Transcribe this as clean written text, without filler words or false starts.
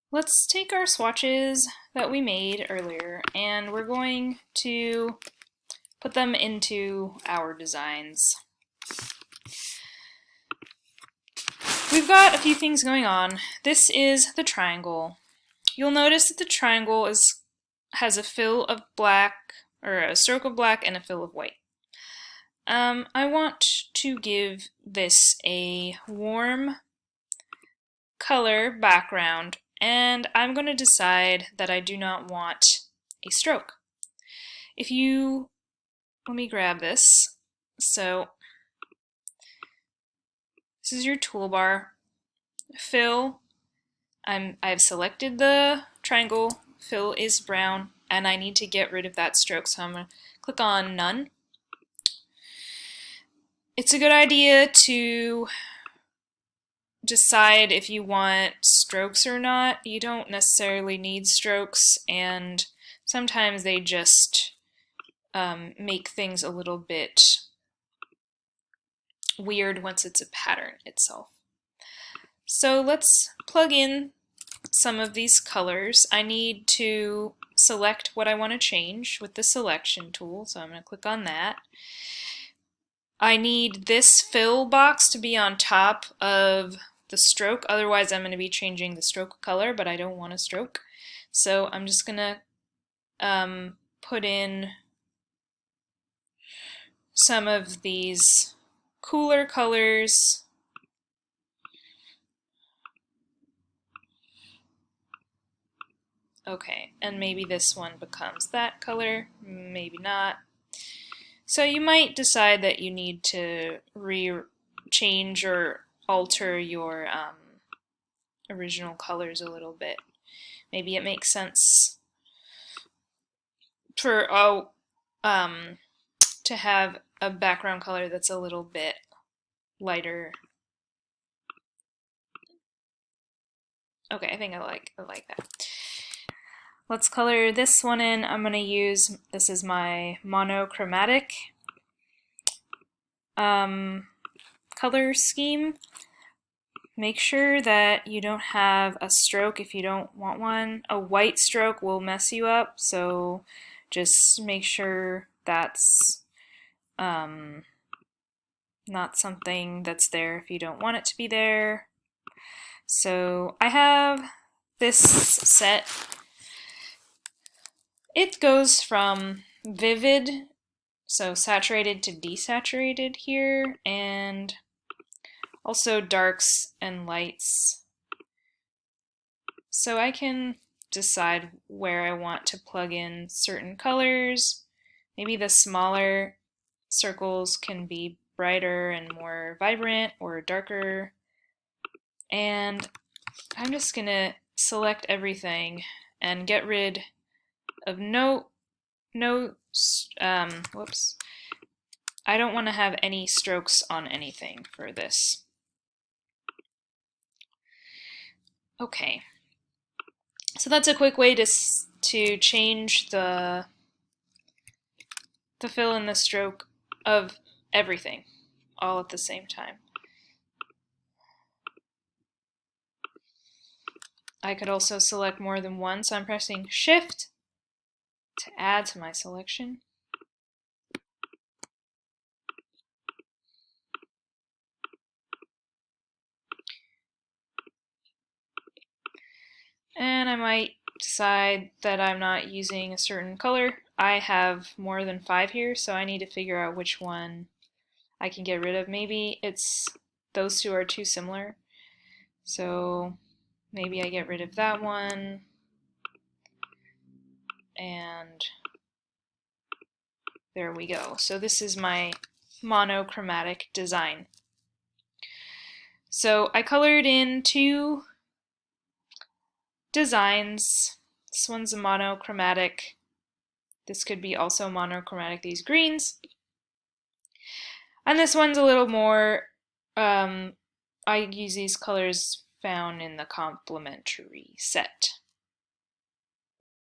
Let's take our swatches that we made earlier and we're going to put them into our designs. We've got a few things going on. This is the triangle. You'll notice that the triangle has a fill of black, or a stroke of black and a fill of white. I want to give this a warm color background, and I'm going to decide that I do not want a stroke. Let me grab this. So this is your toolbar. Fill, I've selected the triangle, fill is brown, and I need to get rid of that stroke, so I'm going to click on none. It's a good idea to decide if you want strokes or not. You don't necessarily need strokes, and sometimes they just make things a little bit weird once it's a pattern itself. So let's plug in some of these colors. I need to select what I want to change with the selection tool, so I'm going to click on that. I need this fill box to be on top of the stroke, otherwise I'm going to be changing the stroke color, but I don't want a stroke. So I'm just going to put in some of these cooler colors. Okay, and maybe this one becomes that color, maybe not. So you might decide that you need to change or alter your original colors a little bit. Maybe it makes sense for to have a background color that's a little bit lighter. Okay, I think I like that. Let's color this one in. I'm going to use, this is my monochromatic color scheme. Make sure that you don't have a stroke if you don't want one. A white stroke will mess you up, so just make sure that's not something that's there if you don't want it to be there. So I have this set. It goes from vivid, so saturated to desaturated here, and also darks and lights. So I can decide where I want to plug in certain colors. Maybe the smaller circles can be brighter and more vibrant or darker. And I'm just going to select everything and get rid of whoops. I don't want to have any strokes on anything for this. Okay, so that's a quick way to change the fill and the stroke of everything all at the same time. I could also select more than one, so I'm pressing Shift to add to my selection. And I might decide that I'm not using a certain color. I have more than 5 here, so I need to figure out which one I can get rid of. Maybe it's those two are too similar, so maybe I get rid of that one, and there we go. So this is my monochromatic design. So I colored in 2 designs. This one's a monochromatic. This could be also monochromatic, these greens. And this one's a little more, I use these colors found in the complementary set.